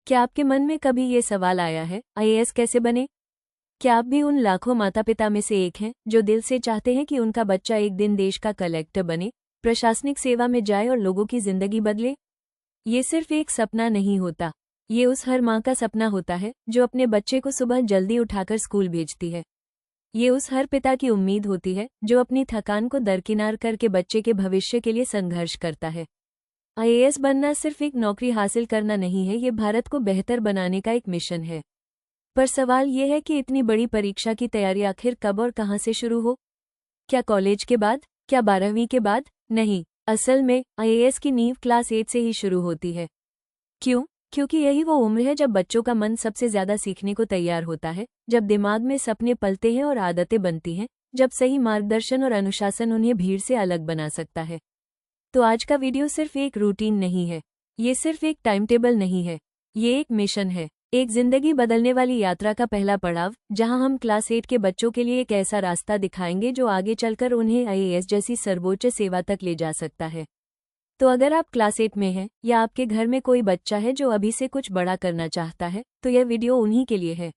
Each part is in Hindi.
क्या आपके मन में कभी ये सवाल आया है, आईएएस कैसे बने? क्या आप भी उन लाखों माता पिता में से एक हैं जो दिल से चाहते हैं कि उनका बच्चा एक दिन देश का कलेक्टर बने, प्रशासनिक सेवा में जाए और लोगों की जिंदगी बदले? ये सिर्फ एक सपना नहीं होता, ये उस हर माँ का सपना होता है जो अपने बच्चे को सुबह जल्दी उठाकर स्कूल भेजती है। ये उस हर पिता की उम्मीद होती है जो अपनी थकान को दरकिनार करके बच्चे के भविष्य के लिए संघर्ष करता है। आईएएस बनना सिर्फ एक नौकरी हासिल करना नहीं है, ये भारत को बेहतर बनाने का एक मिशन है। पर सवाल ये है कि इतनी बड़ी परीक्षा की तैयारी आखिर कब और कहाँ से शुरू हो? क्या कॉलेज के बाद? क्या 12वीं के बाद? नहीं, असल में आईएएस की नींव क्लास 8 से ही शुरू होती है। क्यों? क्योंकि यही वो उम्र है जब बच्चों का मन सबसे ज्यादा सीखने को तैयार होता है, जब दिमाग में सपने पलते हैं और आदतें बनती हैं, जब सही मार्गदर्शन और अनुशासन उन्हें भीड़ से अलग बना सकता है। तो आज का वीडियो सिर्फ एक रूटीन नहीं है, ये सिर्फ एक टाइम टेबल नहीं है, ये एक मिशन है, एक जिंदगी बदलने वाली यात्रा का पहला पड़ाव, जहां हम क्लास 8 के बच्चों के लिए एक ऐसा रास्ता दिखाएंगे जो आगे चलकर उन्हें आईएएस जैसी सर्वोच्च सेवा तक ले जा सकता है। तो अगर आप क्लास 8 में हैं या आपके घर में कोई बच्चा है जो अभी से कुछ बड़ा करना चाहता है, तो यह वीडियो उन्हीं के लिए है।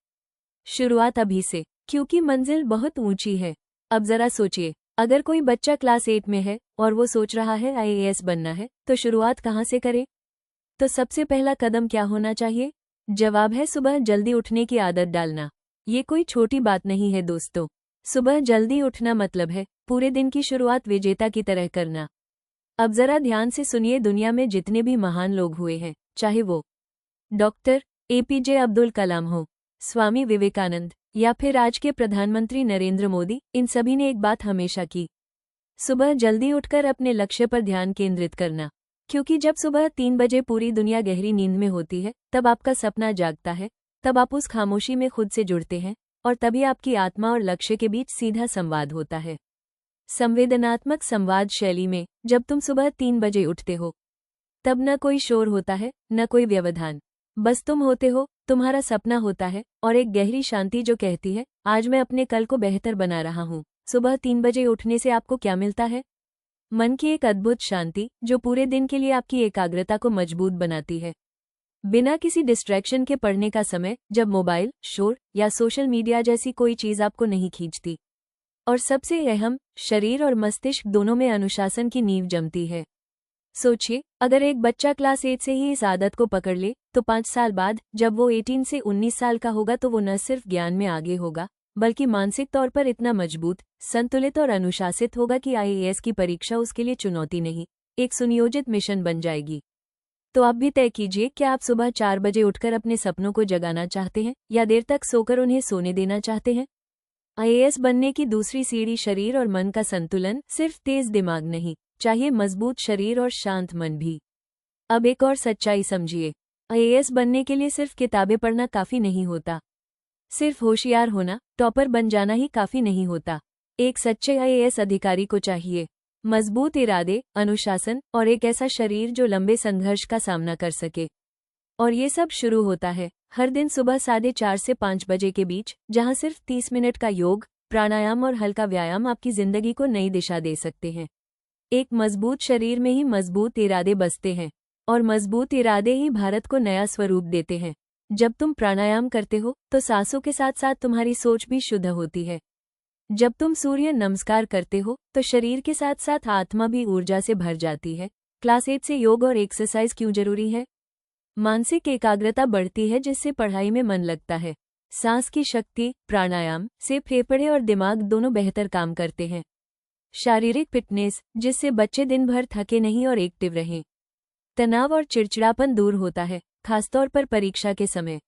शुरुआत अभी से, क्योंकि मंजिल बहुत ऊंची है। अब जरा सोचिए, अगर कोई बच्चा क्लास 8 में है और वो सोच रहा है आईएएस बनना है, तो शुरुआत कहाँ से करे? तो सबसे पहला कदम क्या होना चाहिए? जवाब है सुबह जल्दी उठने की आदत डालना। ये कोई छोटी बात नहीं है दोस्तों। सुबह जल्दी उठना मतलब है पूरे दिन की शुरुआत विजेता की तरह करना। अब जरा ध्यान से सुनिए, दुनिया में जितने भी महान लोग हुए हैं, चाहे वो डॉक्टर एपीजे अब्दुल कलाम हो, स्वामी विवेकानंद या फिर आज के प्रधानमंत्री नरेंद्र मोदी, इन सभी ने एक बात हमेशा की, सुबह जल्दी उठकर अपने लक्ष्य पर ध्यान केंद्रित करना। क्योंकि जब सुबह 3 बजे पूरी दुनिया गहरी नींद में होती है, तब आपका सपना जागता है, तब आप उस खामोशी में खुद से जुड़ते हैं और तभी आपकी आत्मा और लक्ष्य के बीच सीधा संवाद होता है। संवेदनात्मक संवाद शैली में, जब तुम सुबह 3 बजे उठते हो, तब न कोई शोर होता है, न कोई व्यवधान, बस तुम होते हो, तुम्हारा सपना होता है और एक गहरी शांति जो कहती है, आज मैं अपने कल को बेहतर बना रहा हूँ। सुबह 3 बजे उठने से आपको क्या मिलता है? मन की एक अद्भुत शांति जो पूरे दिन के लिए आपकी एकाग्रता को मजबूत बनाती है। बिना किसी डिस्ट्रैक्शन के पढ़ने का समय, जब मोबाइल, शोर या सोशल मीडिया जैसी कोई चीज आपको नहीं खींचती। और सबसे अहम, शरीर और मस्तिष्क दोनों में अनुशासन की नींव जमती है। सोचिए, अगर एक बच्चा क्लास 8 से ही इस आदत को पकड़ ले, तो 5 साल बाद जब वो 18 से 19 साल का होगा, तो वो न सिर्फ ज्ञान में आगे होगा, बल्कि मानसिक तौर पर इतना मजबूत, संतुलित और अनुशासित होगा कि आईएएस की परीक्षा उसके लिए चुनौती नहीं, एक सुनियोजित मिशन बन जाएगी। तो आप भी तय कीजिए, क्या आप सुबह 4 बजे उठकर अपने सपनों को जगाना चाहते हैं या देर तक सोकर उन्हें सोने देना चाहते हैं? आईएएस बनने की दूसरी सीढ़ी शरीर और मन का संतुलन, सिर्फ तेज दिमाग नहीं, चाहिए मजबूत शरीर और शांत मन भी। अब एक और सच्चाई समझिए, आईएएस बनने के लिए सिर्फ किताबें पढ़ना काफी नहीं होता, सिर्फ होशियार होना, टॉपर बन जाना ही काफी नहीं होता। एक सच्चे आईएएस अधिकारी को चाहिए मजबूत इरादे, अनुशासन और एक ऐसा शरीर जो लंबे संघर्ष का सामना कर सके। और ये सब शुरू होता है हर दिन सुबह 4:30 से 5 बजे के बीच, जहां सिर्फ 30 मिनट का योग, प्राणायाम और हल्का व्यायाम आपकी जिंदगी को नई दिशा दे सकते हैं। एक मजबूत शरीर में ही मजबूत इरादे बसते हैं और मजबूत इरादे ही भारत को नया स्वरूप देते हैं। जब तुम प्राणायाम करते हो, तो सांसों के साथ साथ तुम्हारी सोच भी शुद्ध होती है। जब तुम सूर्य नमस्कार करते हो, तो शरीर के साथ साथ आत्मा भी ऊर्जा से भर जाती है। क्लास 8 से योग और एक्सरसाइज क्यों जरूरी है? मानसिक एकाग्रता बढ़ती है, जिससे पढ़ाई में मन लगता है। सांस की शक्ति, प्राणायाम से फेफड़े और दिमाग दोनों बेहतर काम करते हैं। शारीरिक फिटनेस, जिससे बच्चे दिन भर थके नहीं और एक्टिव रहें। तनाव और चिड़चिड़ापन दूर होता है, खासतौर पर परीक्षा के समय।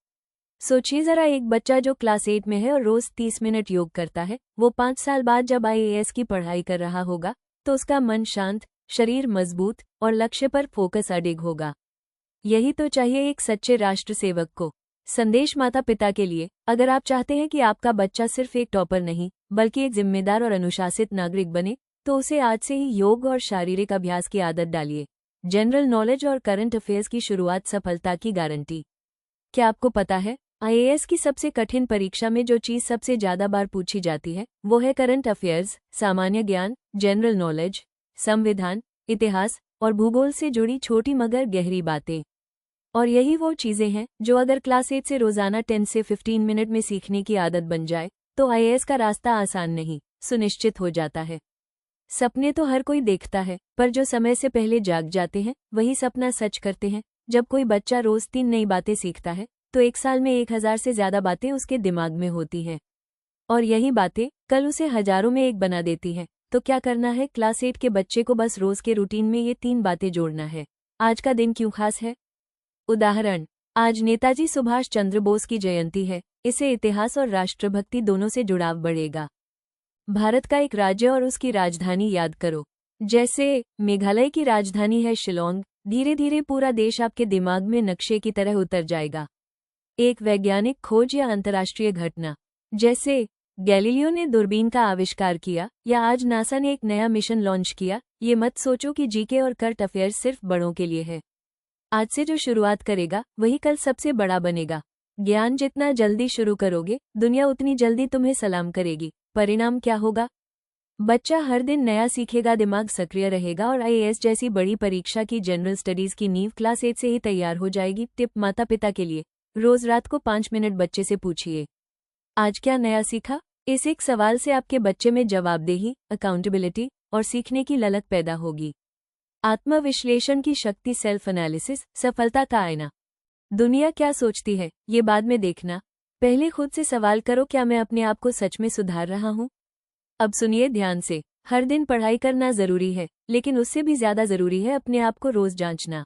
सोचिए जरा, एक बच्चा जो क्लास 8 में है और रोज 30 मिनट योग करता है, वो 5 साल बाद जब आईएएस की पढ़ाई कर रहा होगा, तो उसका मन शांत, शरीर मजबूत और लक्ष्य पर फोकस अडिग होगा। यही तो चाहिए एक सच्चे राष्ट्र सेवक को। संदेश माता पिता के लिए, अगर आप चाहते हैं कि आपका बच्चा सिर्फ एक टॉपर नहीं, बल्कि एक जिम्मेदार और अनुशासित नागरिक बने, तो उसे आज से ही योग और शारीरिक अभ्यास की आदत डालिए। जनरल नॉलेज और करंट अफेयर्स की शुरुआत सफलता की गारंटी। क्या आपको पता है, आईएएस की सबसे कठिन परीक्षा में जो चीज सबसे ज्यादा बार पूछी जाती है, वो है करंट अफेयर्स, सामान्य ज्ञान, जनरल नॉलेज, संविधान, इतिहास और भूगोल से जुड़ी छोटी मगर गहरी बातें। और यही वो चीज़ें हैं जो अगर क्लास 8 से रोज़ाना 10 से 15 मिनट में सीखने की आदत बन जाए तो आईएएस का रास्ता आसान नहीं, सुनिश्चित हो जाता है। सपने तो हर कोई देखता है, पर जो समय से पहले जाग जाते हैं वही सपना सच करते हैं। जब कोई बच्चा रोज 3 नई बातें सीखता है तो 1 साल में 1000 से ज्यादा बातें उसके दिमाग में होती हैं। और यही बातें कल उसे हजारों में एक बना देती हैं। तो क्या करना है? क्लास 8 के बच्चे को बस रोज के रूटीन में ये 3 बातें जोड़ना है। आज का दिन क्यों खास है? उदाहरण, आज नेताजी सुभाष चंद्र बोस की जयंती है। इससे इतिहास और राष्ट्रभक्ति दोनों से जुड़ाव बढ़ेगा। भारत का एक राज्य और उसकी राजधानी याद करो। जैसे मेघालय की राजधानी है शिलोंग। धीरे धीरे पूरा देश आपके दिमाग में नक्शे की तरह उतर जाएगा। एक वैज्ञानिक खोज या अंतर्राष्ट्रीय घटना, जैसे गैलीलियो ने दूरबीन का आविष्कार किया या आज नासा ने एक नया मिशन लॉन्च किया। ये मत सोचो कि जीके और करंट अफेयर्स सिर्फ बड़ों के लिए है। आज से जो शुरुआत करेगा वही कल सबसे बड़ा बनेगा। ज्ञान जितना जल्दी शुरू करोगे, दुनिया उतनी जल्दी तुम्हें सलाम करेगी। परिणाम क्या होगा? बच्चा हर दिन नया सीखेगा, दिमाग सक्रिय रहेगा और आईएएस जैसी बड़ी परीक्षा की जनरल स्टडीज की नींव क्लास 8 से ही तैयार हो जाएगी। टिप माता पिता के लिए, रोज रात को 5 मिनट बच्चे से पूछिए, आज क्या नया सीखा? इस एक सवाल से आपके बच्चे में जवाबदेही, अकाउंटेबिलिटी और सीखने की ललक पैदा होगी। आत्मविश्लेषण की शक्ति, सेल्फ एनालिसिस, सफलता का आईना। दुनिया क्या सोचती है ये बाद में देखना, पहले खुद से सवाल करो, क्या मैं अपने आप को सच में सुधार रहा हूँ? अब सुनिए ध्यान से, हर दिन पढ़ाई करना जरूरी है, लेकिन उससे भी ज्यादा जरूरी है अपने आप को रोज जांचना।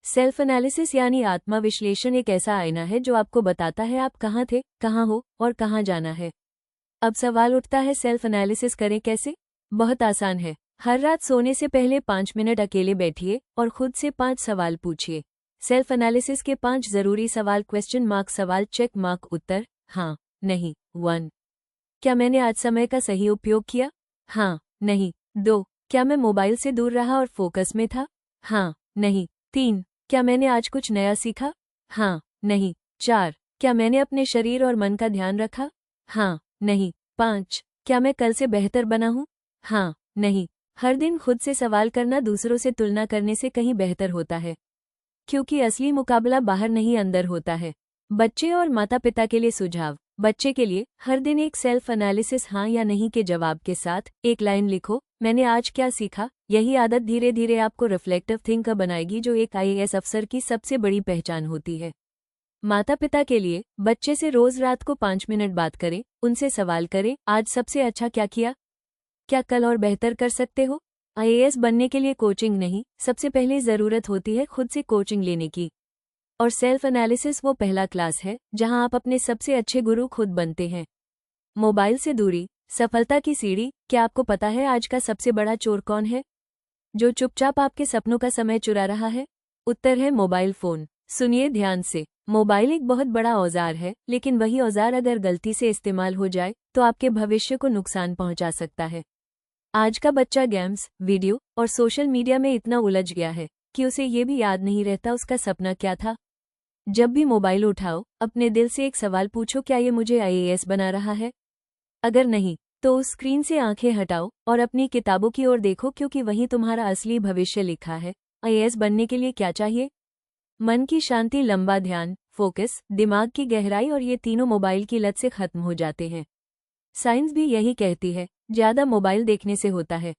सेल्फ एनालिसिस यानी आत्मविश्लेषण एक ऐसा आईना है जो आपको बताता है आप कहाँ थे, कहाँ हो और कहाँ जाना है। अब सवाल उठता है, सेल्फ एनालिसिस करें कैसे? बहुत आसान है। हर रात सोने से पहले 5 मिनट अकेले बैठिए और खुद से 5 सवाल पूछिए। सेल्फ एनालिसिस के 5 जरूरी सवाल, क्वेश्चन मार्क सवाल, चेक मार्क उत्तर, हाँ, नहीं। 1, क्या मैंने आज समय का सही उपयोग किया? हाँ, नहीं। 2, क्या मैं मोबाइल से दूर रहा और फोकस में था? हाँ, नहीं। 3, क्या मैंने आज कुछ नया सीखा? हाँ, नहीं। 4, क्या मैंने अपने शरीर और मन का ध्यान रखा? हाँ, नहीं। 5, क्या मैं कल से बेहतर बना हूँ? हाँ, नहीं। हर दिन खुद से सवाल करना दूसरों से तुलना करने से कहीं बेहतर होता है, क्योंकि असली मुकाबला बाहर नहीं अंदर होता है। बच्चे और माता पिता के लिए सुझाव, बच्चे के लिए हर दिन एक सेल्फ एनालिसिस हाँ या नहीं के जवाब के साथ एक लाइन लिखो, मैंने आज क्या सीखा। यही आदत धीरे धीरे आपको रिफ्लेक्टिव थिंकर बनाएगी, जो एक आईएएस अफसर की सबसे बड़ी पहचान होती है। माता पिता के लिए, बच्चे से रोज रात को 5 मिनट बात करें, उनसे सवाल करें, आज सबसे अच्छा क्या किया? क्या कल और बेहतर कर सकते हो? आईएएस बनने के लिए कोचिंग नहीं, सबसे पहले जरूरत होती है खुद से कोचिंग लेने की। और सेल्फ एनालिसिस वो पहला क्लास है जहां आप अपने सबसे अच्छे गुरु खुद बनते हैं। मोबाइल से दूरी, सफलता की सीढ़ी। क्या आपको पता है आज का सबसे बड़ा चोर कौन है, जो चुपचाप आपके सपनों का समय चुरा रहा है? उत्तर है मोबाइल फोन। सुनिए ध्यान से, मोबाइल एक बहुत बड़ा औजार है, लेकिन वही औजार अगर गलती से इस्तेमाल हो जाए तो आपके भविष्य को नुकसान पहुंचा सकता है। आज का बच्चा गेम्स, वीडियो और सोशल मीडिया में इतना उलझ गया है कि उसे ये भी याद नहीं रहता उसका सपना क्या था। जब भी मोबाइल उठाओ, अपने दिल से एक सवाल पूछो, क्या ये मुझे आईएएस बना रहा है? अगर नहीं, तो उस स्क्रीन से आंखें हटाओ और अपनी किताबों की ओर देखो, क्योंकि वहीं तुम्हारा असली भविष्य लिखा है। आईएएस बनने के लिए क्या चाहिए? मन की शांति, लंबा ध्यान, फोकस, दिमाग की गहराई, और ये तीनों मोबाइल की लत से खत्म हो जाते हैं। साइंस भी यही कहती है, ज्यादा मोबाइल देखने से होता है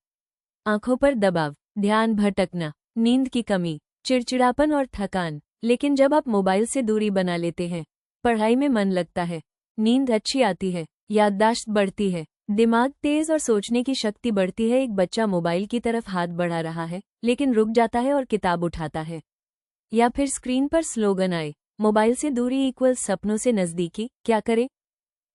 आंखों पर दबाव, ध्यान भटकना, नींद की कमी, चिड़चिड़ापन और थकान। लेकिन जब आप मोबाइल से दूरी बना लेते हैं, पढ़ाई में मन लगता है, नींद अच्छी आती है, याददाश्त बढ़ती है, दिमाग तेज और सोचने की शक्ति बढ़ती है। एक बच्चा मोबाइल की तरफ हाथ बढ़ा रहा है, लेकिन रुक जाता है और किताब उठाता है। या फिर स्क्रीन पर स्लोगन आए, मोबाइल से दूरी इक्वल सपनों से नजदीकी। क्या करे?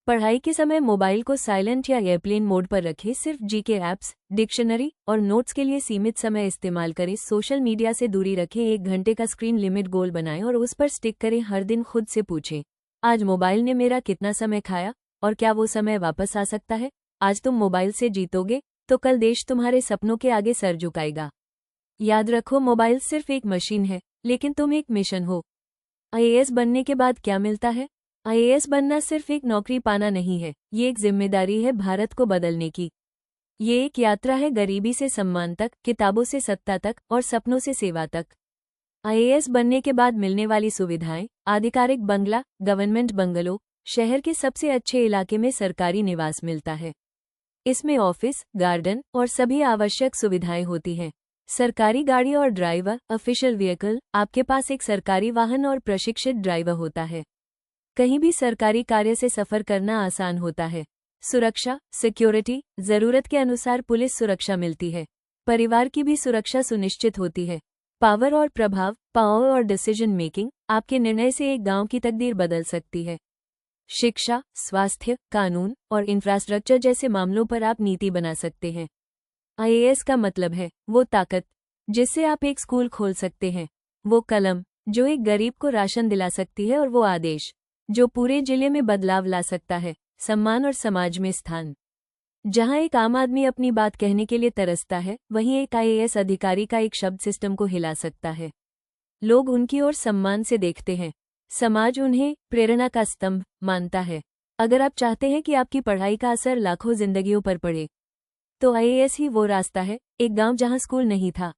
पढ़ाई के समय मोबाइल को साइलेंट या एयरप्लेन मोड पर रखें। सिर्फ जीके ऐप्स, डिक्शनरी और नोट्स के लिए सीमित समय इस्तेमाल करें। सोशल मीडिया से दूरी रखें, 1 घंटे का स्क्रीन लिमिट गोल बनाएं और उस पर स्टिक करें। हर दिन खुद से पूछें, आज मोबाइल ने मेरा कितना समय खाया और क्या वो समय वापस आ सकता है? आज तुम मोबाइल से जीतोगे तो कल देश तुम्हारे सपनों के आगे सर झुकाएगा। याद रखो, मोबाइल सिर्फ एक मशीन है, लेकिन तुम एक मिशन हो। आईएएस बनने के बाद क्या मिलता है? आईएएस बनना सिर्फ एक नौकरी पाना नहीं है, ये एक जिम्मेदारी है भारत को बदलने की। ये एक यात्रा है गरीबी से सम्मान तक, किताबों से सत्ता तक और सपनों से सेवा तक। आईएएस बनने के बाद मिलने वाली सुविधाएं: आधिकारिक बंगला, गवर्नमेंट बंगलो, शहर के सबसे अच्छे इलाके में सरकारी निवास मिलता है। इसमें ऑफिस, गार्डन और सभी आवश्यक सुविधाएं होती हैं। सरकारी गाड़ी और ड्राइवर, ऑफिशियल व्हीकल, आपके पास एक सरकारी वाहन और प्रशिक्षित ड्राइवर होता है। कहीं भी सरकारी कार्य से सफर करना आसान होता है। सुरक्षा, सिक्योरिटी, जरूरत के अनुसार पुलिस सुरक्षा मिलती है। परिवार की भी सुरक्षा सुनिश्चित होती है। पावर और प्रभाव, पावर और डिसीजन मेकिंग, आपके निर्णय से एक गांव की तकदीर बदल सकती है। शिक्षा, स्वास्थ्य, कानून और इंफ्रास्ट्रक्चर जैसे मामलों पर आप नीति बना सकते हैं। आईएएस का मतलब है वो ताकत जिससे आप एक स्कूल खोल सकते हैं, वो कलम जो एक गरीब को राशन दिला सकती है, और वो आदेश जो पूरे जिले में बदलाव ला सकता है। सम्मान और समाज में स्थान: जहां एक आम आदमी अपनी बात कहने के लिए तरसता है, वहीं एक आईएएस अधिकारी का एक शब्द सिस्टम को हिला सकता है। लोग उनकी ओर सम्मान से देखते हैं। समाज उन्हें प्रेरणा का स्तंभ मानता है। अगर आप चाहते हैं कि आपकी पढ़ाई का असर लाखों जिंदगियों पर पड़े, तो आईएएस ही वो रास्ता है। एक गांव जहां स्कूल नहीं था।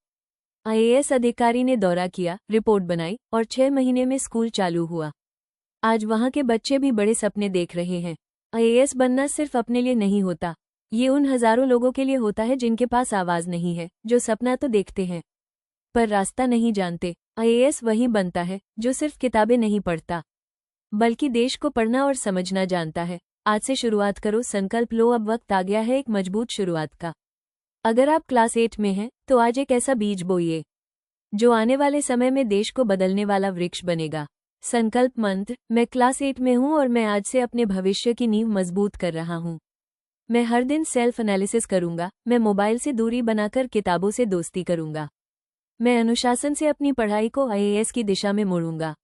आईएएस अधिकारी ने दौरा किया, रिपोर्ट बनाई और 6 महीने में स्कूल चालू हुआ। आज वहां के बच्चे भी बड़े सपने देख रहे हैं। आईएएस बनना सिर्फ अपने लिए नहीं होता, ये उन हजारों लोगों के लिए होता है जिनके पास आवाज नहीं है, जो सपना तो देखते हैं पर रास्ता नहीं जानते। आईएएस वही बनता है जो सिर्फ किताबें नहीं पढ़ता, बल्कि देश को पढ़ना और समझना जानता है। आज से शुरुआत करो, संकल्प लो, अब वक्त आ गया है एक मजबूत शुरुआत का। अगर आप क्लास 8 में हैं, तो आज एक ऐसा बीज बोइए जो आने वाले समय में देश को बदलने वाला वृक्ष बनेगा। संकल्प मंत्र: मैं क्लास 8 में हूं और मैं आज से अपने भविष्य की नींव मजबूत कर रहा हूं। मैं हर दिन सेल्फ एनालिसिस करूंगा। मैं मोबाइल से दूरी बनाकर किताबों से दोस्ती करूंगा। मैं अनुशासन से अपनी पढ़ाई को आईएएस की दिशा में मोड़ूंगा।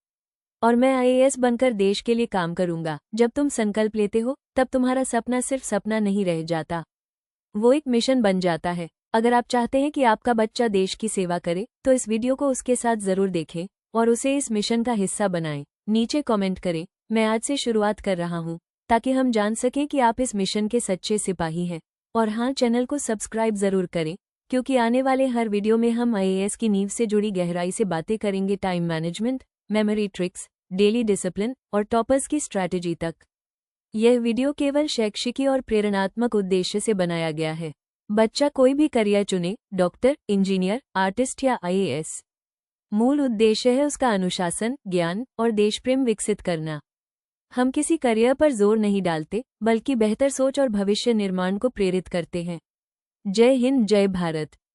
और मैं आईएएस बनकर देश के लिए काम करूंगा। जब तुम संकल्प लेते हो, तब तुम्हारा सपना सिर्फ सपना नहीं रह जाता, वो एक मिशन बन जाता है। अगर आप चाहते हैं कि आपका बच्चा देश की सेवा करे, तो इस वीडियो को उसके साथ जरूर देखें और उसे इस मिशन का हिस्सा बनाएं। नीचे कमेंट करें, मैं आज से शुरुआत कर रहा हूं, ताकि हम जान सकें कि आप इस मिशन के सच्चे सिपाही हैं। और हाँ, चैनल को सब्सक्राइब जरूर करें, क्योंकि आने वाले हर वीडियो में हम आईएएस की नींव से जुड़ी गहराई से बातें करेंगे, time management, memory tricks, daily discipline और टॉपर्स की स्ट्रैटेजी तक। यह वीडियो केवल शैक्षिकी और प्रेरणात्मक उद्देश्य से बनाया गया है। बच्चा कोई भी करियर चुने, डॉक्टर, इंजीनियर, आर्टिस्ट या आईएएस, मूल उद्देश्य है उसका अनुशासन, ज्ञान और देशप्रेम विकसित करना। हम किसी करियर पर जोर नहीं डालते, बल्कि बेहतर सोच और भविष्य निर्माण को प्रेरित करते हैं। जय हिंद, जय भारत।